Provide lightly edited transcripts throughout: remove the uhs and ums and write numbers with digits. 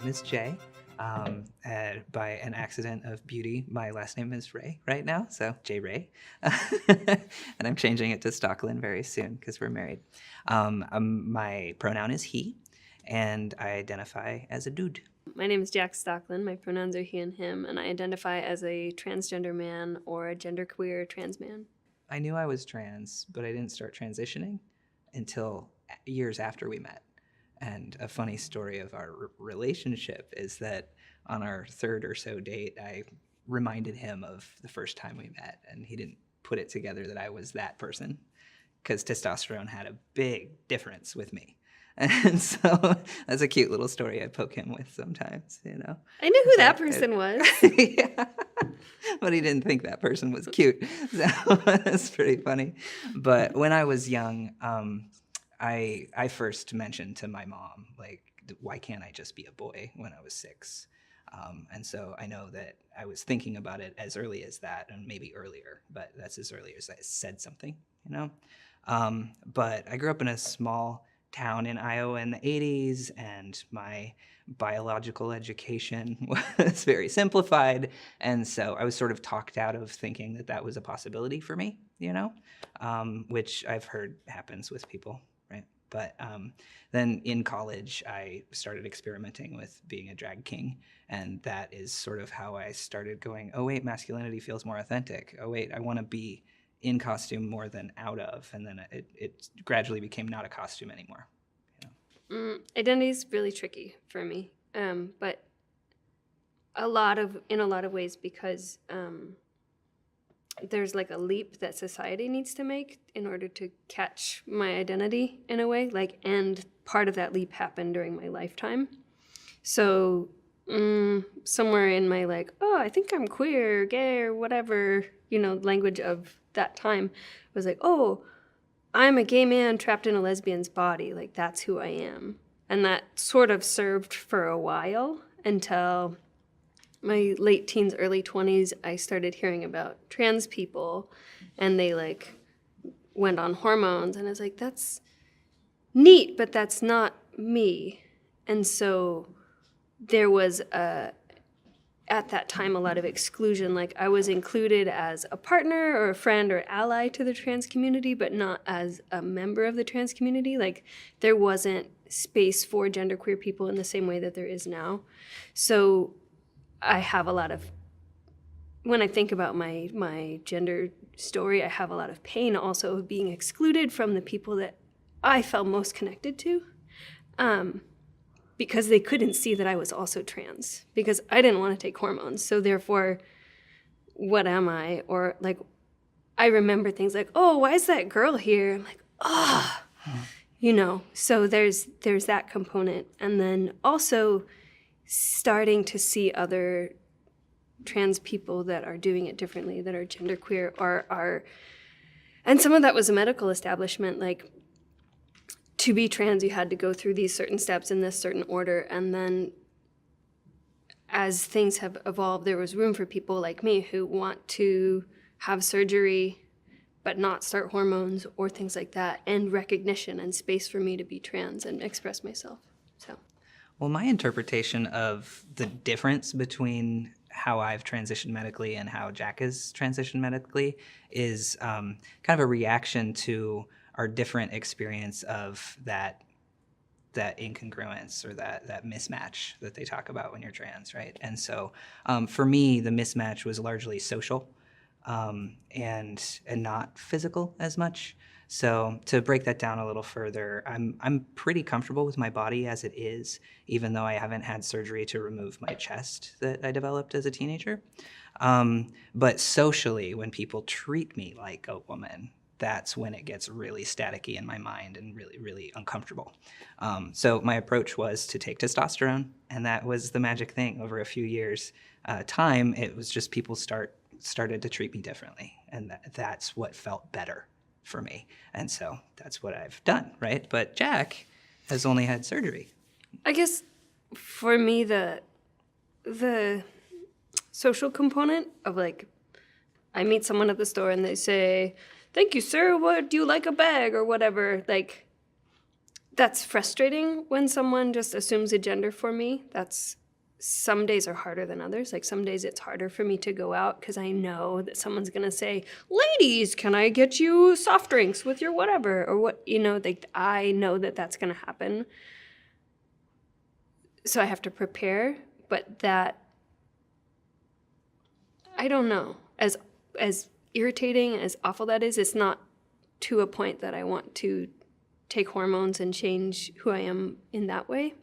name is Jay. By an accident of beauty, my last name is Ray right now, so J Ray. And I'm changing it to Stocklin very soon because we're married. My pronoun is he, and I identify as a dude. My name is Jack Stocklin. My pronouns are he and him, and I identify as a transgender man or a genderqueer trans man. I knew I was trans, but I didn't start transitioning until years after we met. And a funny story of our relationship is that on our third or so date, I reminded him of the first time we met, and he didn't put it together that I was that person because testosterone had a big difference with me. And so that's a cute little story I poke him with sometimes, you know. I knew who that person was. Yeah. But he didn't think that person was cute. So that's pretty funny. But when I was young, I first mentioned to my mom, like, why can't I just be a boy when I was 6? And so I know that I was thinking about it as early as that, and maybe earlier, but that's as early as I said something, you know? But I grew up in a small town in Iowa in the 80s, and my biological education was very simplified, and so I was sort of talked out of thinking that that was a possibility for me, you know, which I've heard happens with people, right? But then in college, I started experimenting with being a drag king, and that is sort of how I started going, oh wait, masculinity feels more authentic. Oh wait, I want to be in costume more than out of, and then it gradually became not a costume anymore. You know? Identity is really tricky for me, but in a lot of ways because there's like a leap that society needs to make in order to catch my identity in a way, and part of that leap happened during my lifetime. So somewhere in my I think I'm queer, gay, or whatever, language of that time was like, oh, I'm a gay man trapped in a lesbian's body. Like, that's who I am. And that sort of served for a while until my late teens, early 20s, I started hearing about trans people, and they went on hormones, and I was like, that's neat, but that's not me. And so there was at that time a lot of exclusion. Like, I was included as a partner or a friend or ally to the trans community, but not as a member of the trans community. Like, there wasn't space for genderqueer people in the same way that there is now. So I have a lot of, when I think about my gender story, I have a lot of pain also of being excluded from the people that I felt most connected to, because they couldn't see that I was also trans, because I didn't want to take hormones. So therefore, what am I? Or I remember things like, oh, why is that girl here? I'm like, ah, so there's that component. And then also starting to see other trans people that are doing it differently, that are genderqueer, and some of that was a medical establishment. Like, to be trans, you had to go through these certain steps in this certain order, and then as things have evolved, there was room for people like me who want to have surgery but not start hormones or things like that, and recognition and space for me to be trans and express myself. So, well, my interpretation of the difference between how I've transitioned medically and how Jack has transitioned medically is kind of a reaction to our different experience of that incongruence or that mismatch that they talk about when you're trans, right? And so for me, the mismatch was largely social and not physical as much. So to break that down a little further, I'm pretty comfortable with my body as it is, even though I haven't had surgery to remove my chest that I developed as a teenager. But socially, when people treat me like a woman, that's when it gets really staticky in my mind and really, really uncomfortable. So my approach was to take testosterone, and that was the magic thing. Over a few years' time, it was just people started to treat me differently, and that's what felt better for me. And so that's what I've done, right? But Jack has only had surgery. I guess for me, the social component of I meet someone at the store and they say, "Thank you, sir. What do you like, a bag or whatever?" That's frustrating when someone just assumes a gender for me. Some days are harder than others. Like some days it's harder for me to go out because I know that someone's going to say, ladies, can I get you soft drinks with your whatever? Or what, like I know that that's going to happen. So I have to prepare, but I don't know, as irritating, as awful that is, it's not to a point that I want to take hormones and change who I am in that way.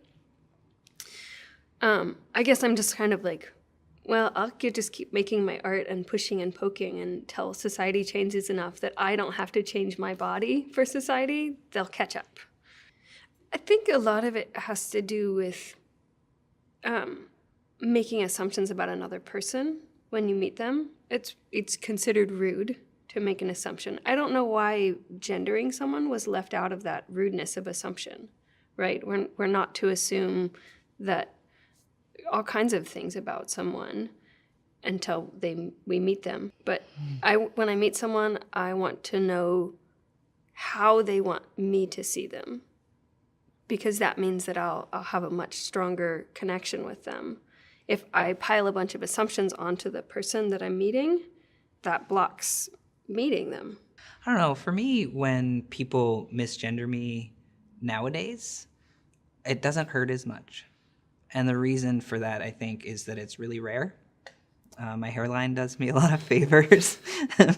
I guess I'm just kind of like, well, I'll just keep making my art and pushing and poking until society changes enough that I don't have to change my body for society. They'll catch up. I think a lot of it has to do with making assumptions about another person when you meet them. It's considered rude to make an assumption. I don't know why gendering someone was left out of that rudeness of assumption, right? We're not to assume that all kinds of things about someone until we meet them. But when I meet someone, I want to know how they want me to see them, because that means that I'll have a much stronger connection with them. If I pile a bunch of assumptions onto the person that I'm meeting, that blocks meeting them. I don't know. For me, when people misgender me nowadays, it doesn't hurt as much. And the reason for that, I think, is that it's really rare. My hairline does me a lot of favors.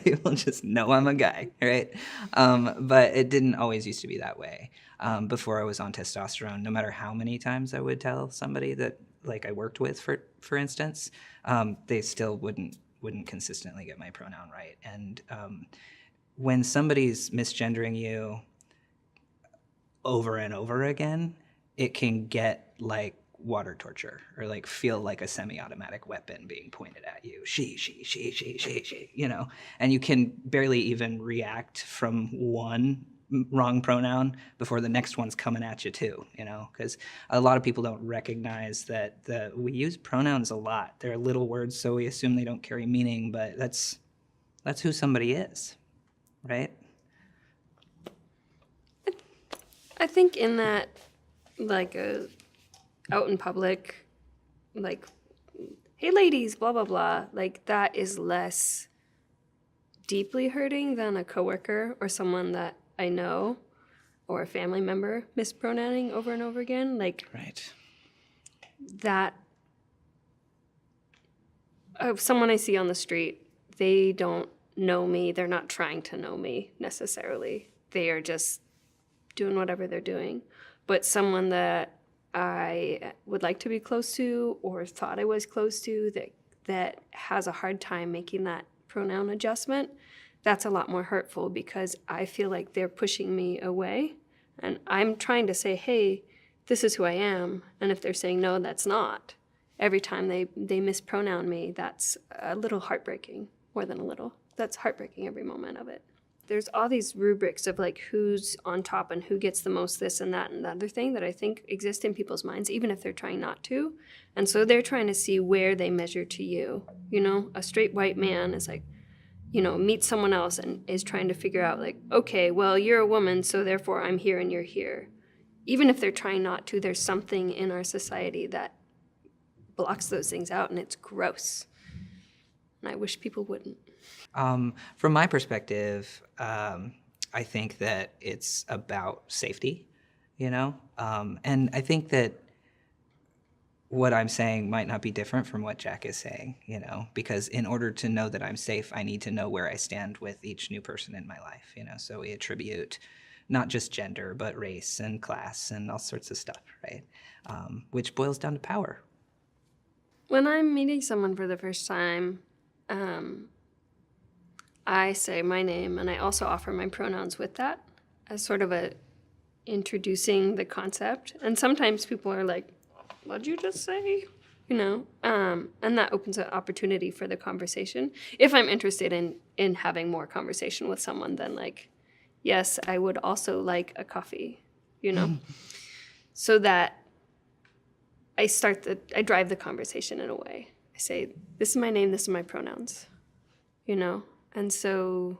People just know I'm a guy, right? But it didn't always used to be that way. Before I was on testosterone, no matter how many times I would tell somebody that, like, I worked with, for instance, they still wouldn't consistently get my pronoun right. And when somebody's misgendering you over and over again, it can get like water torture, or like feel like a semi-automatic weapon being pointed at you. She, and you can barely even react from one wrong pronoun before the next one's coming at you too, because a lot of people don't recognize that we use pronouns a lot. They're little words, so we assume they don't carry meaning, but that's who somebody is, right? I think in that, like, out in public, like, hey ladies, blah, blah, blah, like that is less deeply hurting than a coworker or someone that I know or a family member mispronouncing over and over again. Like, right. That, someone I see on the street, they don't know me. They're not trying to know me necessarily. They are just doing whatever they're doing. But someone that I would like to be close to or thought I was close to that has a hard time making that pronoun adjustment, that's a lot more hurtful, because I feel like they're pushing me away. And I'm trying to say, hey, this is who I am. And if they're saying, no, that's not, every time they mispronoun me, that's a little heartbreaking, more than a little. That's heartbreaking every moment of it. There's all these rubrics of like who's on top and who gets the most this and that and the other thing that I think exist in people's minds, even if they're trying not to. And so they're trying to see where they measure to you. A straight white man is like, meets someone else and is trying to figure out like, okay, well, you're a woman, so therefore I'm here and you're here. Even if they're trying not to, there's something in our society that blocks those things out, and it's gross. And I wish people wouldn't. From my perspective, I think that it's about safety, and I think that what I'm saying might not be different from what Jack is saying, because in order to know that I'm safe, I need to know where I stand with each new person in my life, so we attribute not just gender, but race and class and all sorts of stuff, right? Which boils down to power. When I'm meeting someone for the first time, I say my name, and I also offer my pronouns with that as sort of a introducing the concept. And sometimes people are like, what'd you just say? And that opens an opportunity for the conversation. If I'm interested in having more conversation with someone, then like, yes, I would also like a coffee, so that I drive the conversation in a way. I say, this is my name, this is my pronouns, And so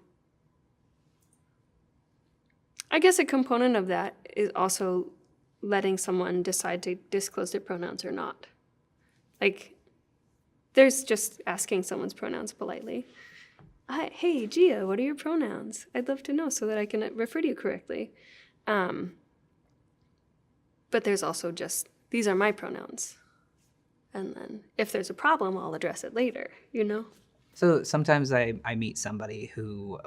I guess a component of that is also letting someone decide to disclose their pronouns or not. Like, there's just asking someone's pronouns politely. Hey, Gia, what are your pronouns? I'd love to know so that I can refer to you correctly. But there's also just, these are my pronouns. And then if there's a problem, I'll address it later, you know? So sometimes I meet somebody who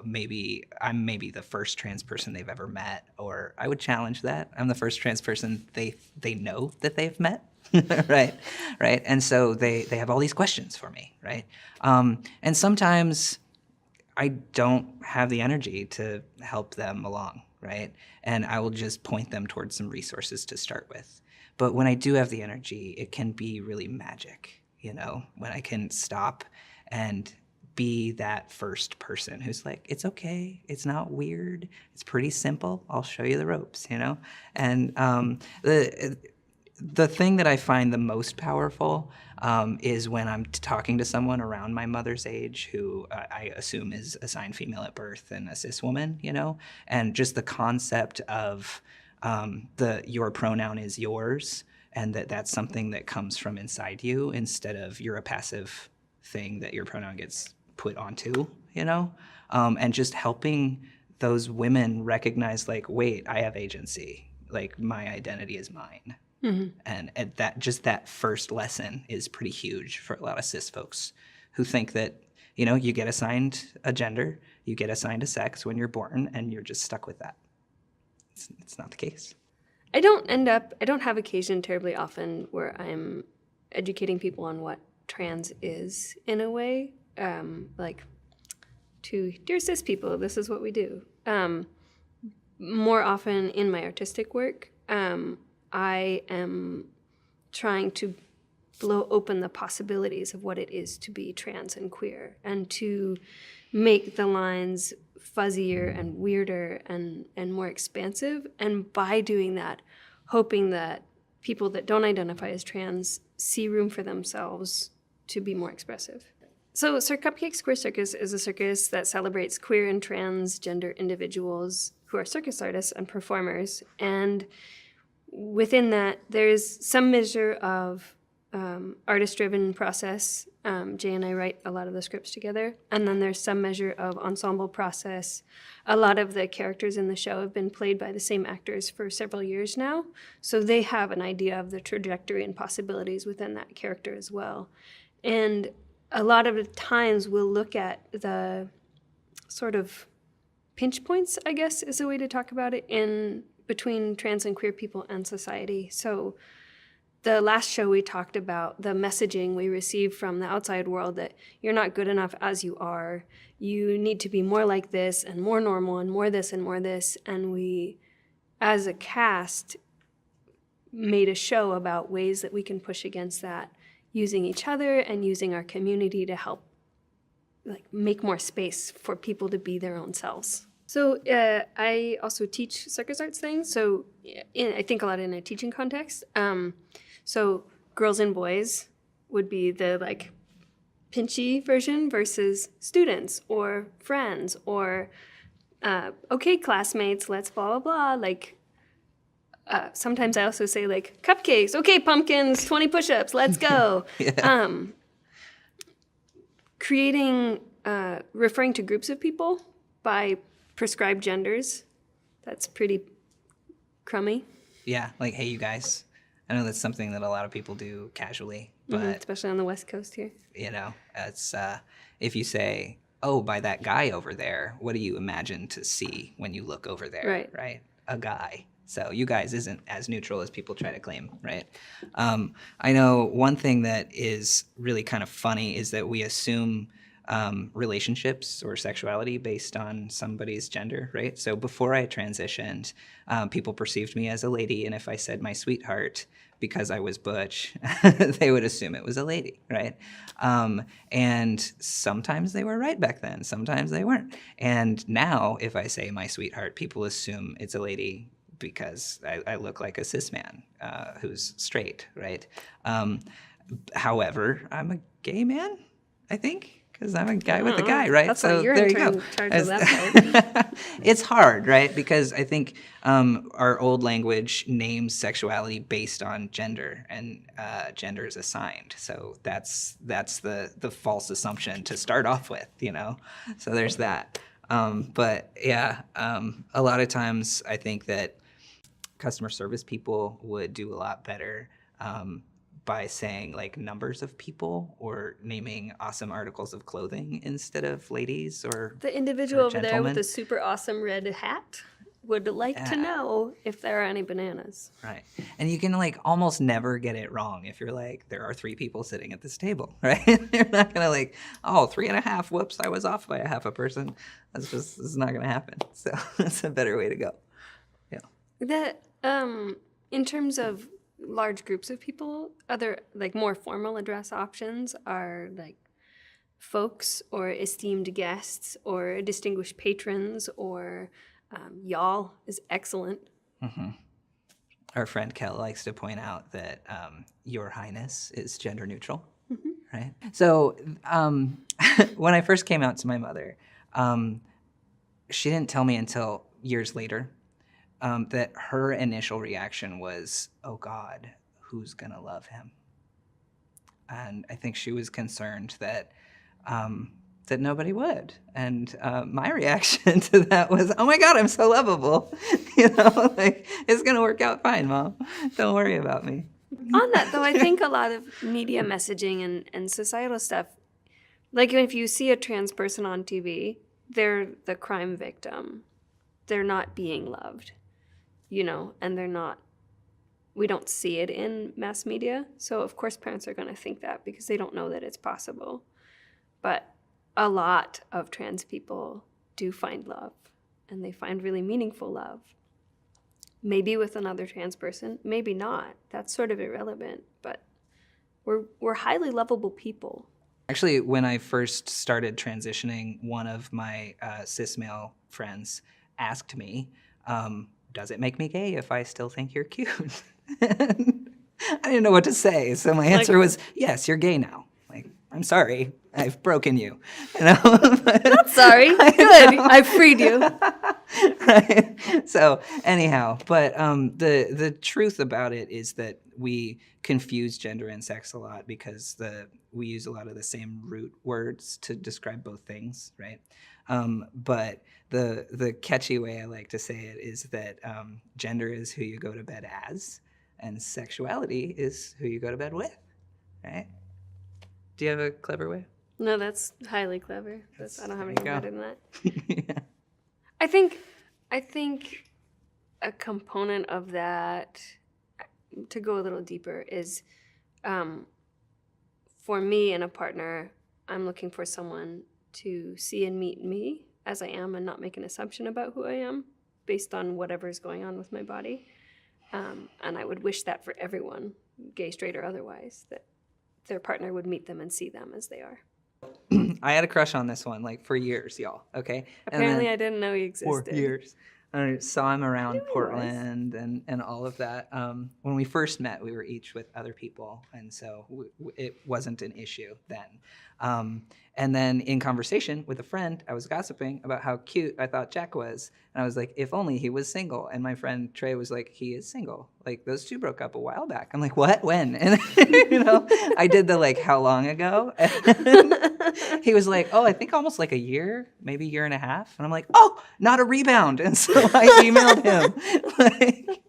I'm maybe the first trans person they've ever met, or I would challenge that. I'm the first trans person they know that they've met, right? Right. And so they have all these questions for me, right? And sometimes I don't have the energy to help them along, right? And I will just point them towards some resources to start with. But when I do have the energy, it can be really magic, when I can stop and be that first person who's like, it's okay, it's not weird, it's pretty simple, I'll show you the ropes, And the thing that I find the most powerful is when I'm talking to someone around my mother's age who I assume is assigned female at birth and a cis woman, and just the concept of your pronoun is yours, and that's something that comes from inside you instead of you're a passive thing that your pronoun gets put onto, and just helping those women recognize, like, wait, I have agency, like my identity is mine. Mm-hmm. And that first lesson is pretty huge for a lot of cis folks who think that, you get assigned a gender, you get assigned a sex when you're born, and you're just stuck with that. It's not the case. I don't have occasion terribly often where I'm educating people on what trans is in a way, like, to dear cis people, this is what we do. More often in my artistic work, I am trying to blow open the possibilities of what it is to be trans and queer, and to make the lines fuzzier and weirder and more expansive. And by doing that, hoping that people that don't identify as trans see room for themselves to be more expressive. So Sir Cupcake's Queer Circus is a circus that celebrates queer and transgender individuals who are circus artists and performers. And within that, there's some measure of artist-driven process. Jay and I write a lot of the scripts together. And then there's some measure of ensemble process. A lot of the characters in the show have been played by the same actors for several years now. So they have an idea of the trajectory and possibilities within that character as well. And a lot of the times we'll look at the sort of pinch points, I guess is a way to talk about it, in between trans and queer people and society. So the last show we talked about the messaging we receive from the outside world that you're not good enough as you are. You need to be more like this and more normal and more this and more this. And we, as a cast, made a show about ways that we can push against that, using each other and using our community to help, like, make more space for people to be their own selves. So I also teach circus arts things. So I think a lot in a teaching context. So girls and boys would be the, like, pinchy version versus students or friends or, okay, classmates, let's blah, blah, blah. Like, sometimes I also say, like, cupcakes, okay, pumpkins, 20 push-ups, let's go. Yeah. Creating, referring to groups of people by prescribed genders, that's pretty crummy. Yeah, like, hey, you guys. I know that's something that a lot of people do casually, but especially on the West Coast here. It's if you say, "Oh, by that guy over there," what do you imagine to see when you look over there? Right. Right. A guy. So you guys isn't as neutral as people try to claim, right? I know one thing that is really kind of funny is that we assume relationships or sexuality based on somebody's gender, right? So before I transitioned, people perceived me as a lady, and if I said my sweetheart because I was butch, they would assume it was a lady, right? And sometimes they were right back then, sometimes they weren't. And now if I say my sweetheart, people assume it's a lady because I look like a cis man who's straight, right? However, I'm a gay man, I think. Because I'm a guy with a guy, right? That's so why you're there in you go. charge of that part. It's hard, right? Because I think our old language names sexuality based on gender, and gender is assigned. So that's the false assumption to start off with, you know. So there's that. But yeah, a lot of times I think that customer service people would do a lot better by saying like numbers of people or naming awesome articles of clothing instead of ladies or The individual or over there with gentlemen. the super awesome red hat would like to Yeah. know if there are any bananas. Right. And you can like almost never get it wrong if you're like, there are 3 people sitting at this table, right? You're not gonna like, oh, 3.5, whoops, I was off by a half a person. This is not gonna happen. So that's a better way to go. Yeah. That in terms of large groups of people, other like more formal address options are like folks or esteemed guests or distinguished patrons or y'all is excellent. Mm-hmm. Our friend Kel likes to point out that Your Highness is gender neutral, right? So when I first came out to my mother, she didn't tell me until years later that her initial reaction was, oh God, who's gonna love him? And I think she was concerned that that nobody would. And my reaction to that was, oh my God, I'm so lovable. You know, like, it's gonna work out fine, Mom. Don't worry about me. On that, though, I think a lot of media messaging and societal stuff, like if you see a trans person on TV, they're the crime victim. They're not being loved, you know, and we don't see it in mass media. So, of course, parents are going to think that because they don't know that it's possible. But a lot of trans people do find love, and they find really meaningful love. Maybe with another trans person, maybe not. That's sort of irrelevant, but we're highly lovable people. Actually, when I first started transitioning, one of my cis male friends asked me, does it make me gay if I still think you're cute? And I didn't know what to say, so my answer was, yes, you're gay now. Like, I'm sorry, I've broken you. You know? Not sorry. Good. I freed you. Right. So anyhow, but the truth about it is that we confuse gender and sex a lot because we use a lot of the same root words to describe both things, right? But the catchy way I like to say it is that gender is who you go to bed as, and sexuality is who you go to bed with, right? Do you have a clever way? No, that's highly clever. I don't have anything better than that. Yeah. I think a component of that, to go a little deeper, is for me and a partner, I'm looking for someone to see and meet me as I am and not make an assumption about who I am based on whatever's going on with my body. And I would wish that for everyone, gay, straight, or otherwise, that their partner would meet them and see them as they are. I had a crush on this one, like, for years, y'all, okay? Apparently, I didn't know he For existed. years. I saw him around he was. Portland and all of that. When we first met, we were each with other people, and so it wasn't an issue then. And then in conversation with a friend, I was gossiping about how cute I thought Jack was. And I was like, if only he was single. And my friend Trey was like, he is single. Like, those two broke up a while back. I'm like, what? When? And, you know, I did the, like, how long ago? And he was like, oh, I think almost like a year, maybe a year and a half. And I'm like, oh, not a rebound. And so I emailed him. Like,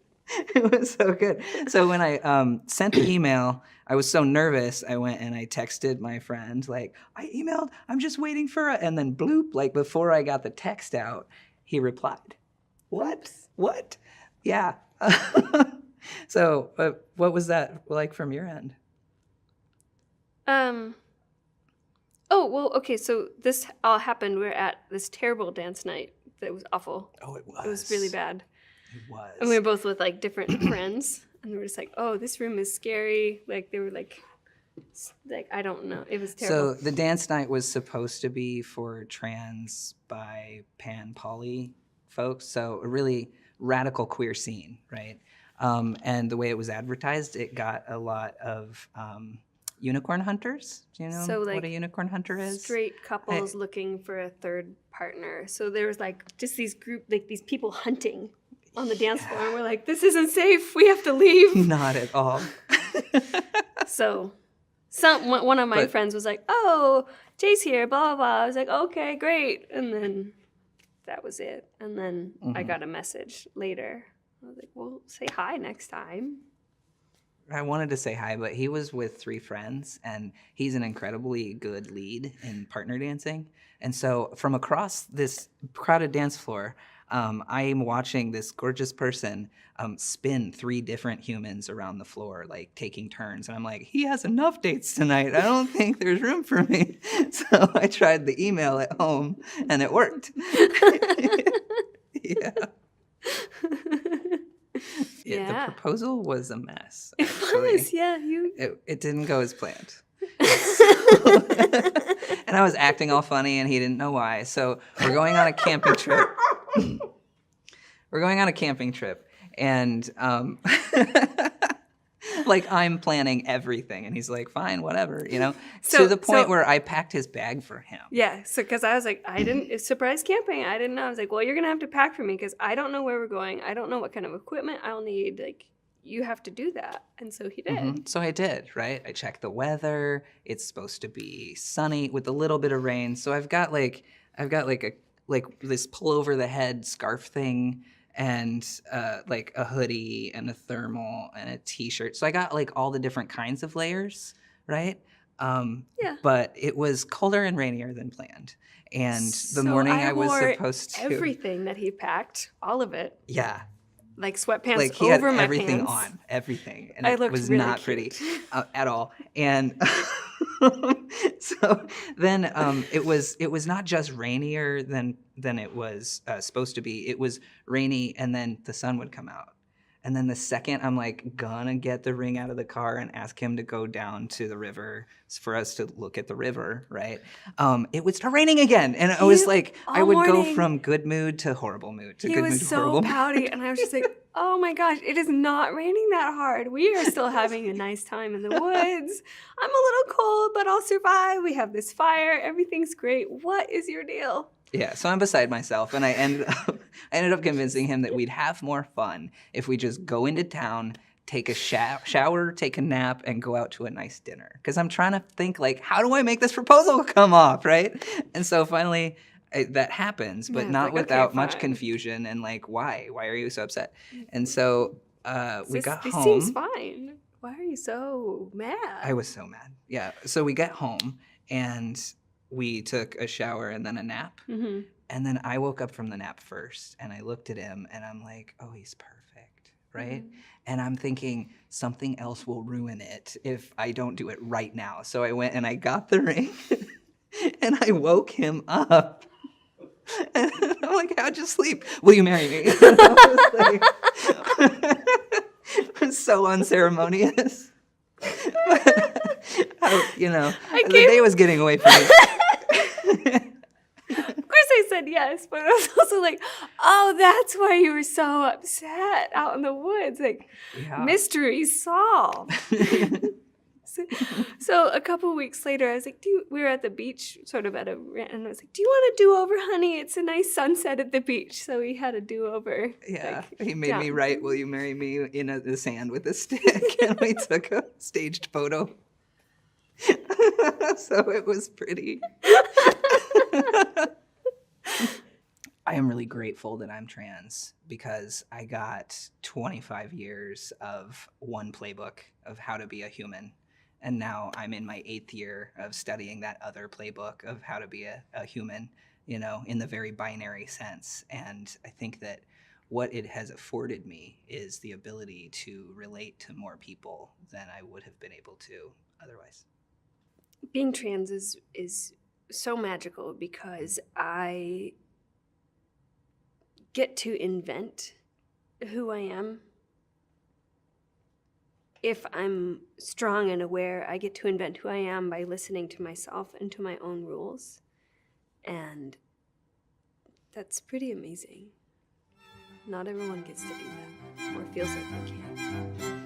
it was so good. So when I sent the email, I was so nervous, I went and I texted my friend, like, I emailed, I'm just waiting for it. And then bloop, like, before I got the text out, he replied. What? What? Yeah. So what was that like from your end? Oh, well, okay, so this all happened. We're at this terrible dance night that was awful. Oh, it was. It was really bad. It was. And we were both with, like, different friends. And we were just like, oh, this room is scary. Like, they were like, I don't know. It was terrible. So the dance night was supposed to be for trans, bi, pan, poly folks. So a really radical queer scene, right? And the way it was advertised, it got a lot of unicorn hunters. Do you know So, what like, a unicorn hunter is? straight couples looking for a third partner. So there was like just these people hunting on the dance floor, and we're like, this isn't safe. We have to leave. Not at all. So one of my friends was like, oh, Jay's here, blah, blah, blah. I was like, okay, great. And then that was it. And then I got a message later. I was like, well, say hi next time. I wanted to say hi, but he was with 3 friends, and he's an incredibly good lead in partner dancing. And so from across this crowded dance floor, I am watching this gorgeous person spin 3 different humans around the floor, like taking turns. And I'm like, he has enough dates tonight. I don't think there's room for me. So I tried the email at home, and it worked. Yeah. The proposal was a mess. Actually. It was, yeah. It didn't go as planned. And I was acting all funny, and he didn't know why. So we're going on a camping trip. And like I'm planning everything, and he's like, "Fine, whatever," you know. To the point where I packed his bag for him. Yeah, so because I was like, it's surprise camping. I didn't know. I was like, well, you're gonna have to pack for me because I don't know where we're going. I don't know what kind of equipment I'll need. Like, you have to do that. And so he did. Mm-hmm. So I did, right? I checked the weather. It's supposed to be sunny with a little bit of rain. So I've got this pull over the head scarf thing, and like a hoodie and a thermal and a t-shirt. So I got like all the different kinds of layers, right? Yeah. But it was colder and rainier than planned. And the morning I was supposed to everything that he packed, all of it. Yeah. Like sweatpants like he over had my everything pants. on, everything, and I it looked was really not cute. pretty at all. And so then it was not just rainier than it was supposed to be. It was rainy, and then the sun would come out. And then the second I'm like gonna get the ring out of the car and ask him to go down to the river for us to look at the river, right? It would start raining again, and I was like, I would go from good mood to horrible mood to good mood to horrible mood. He was so pouty, and I was just like, oh my gosh, it is not raining that hard. We are still having a nice time in the woods. I'm a little cold, but I'll survive. We have this fire. Everything's great. What is your deal? Yeah, so I'm beside myself, and I ended up convincing him that we'd have more fun if we just go into town, take a shower, take a nap, and go out to a nice dinner. Because I'm trying to think, like, how do I make this proposal come off, right? And so finally, that happens, but not without much confusion and like, why? Why are you so upset? And so we got home. This seems fine. Why are you so mad? I was so mad. Yeah. So we get home, and we took a shower and then a nap. Mm-hmm. And then I woke up from the nap first, and I looked at him, and I'm like, oh, he's perfect, right? Mm-hmm. And I'm thinking something else will ruin it if I don't do it right now. So I went and I got the ring, and I woke him up. And I'm like, how'd you sleep? Will you marry me? And I was like, it was so unceremonious. The day was getting away from me. Of course I said yes, but I was also like, oh, that's why you were so upset out in the woods. Like, mystery solved. So a couple weeks later, I was like, we were at the beach, sort of and I was like, do you want a do-over, honey? It's a nice sunset at the beach. So we had a do-over. Yeah, he made me write, will you marry me in the sand with a stick? And we took a staged photo. So it was pretty. I am really grateful that I'm trans because I got 25 years of one playbook of how to be a human. And now I'm in my 8th year of studying that other playbook of how to be a human, in the very binary sense. And I think that what it has afforded me is the ability to relate to more people than I would have been able to otherwise. Being trans is so magical because I get to invent who I am. If I'm strong and aware, I get to invent who I am by listening to myself and to my own rules. And that's pretty amazing. Not everyone gets to do that or feels like they can.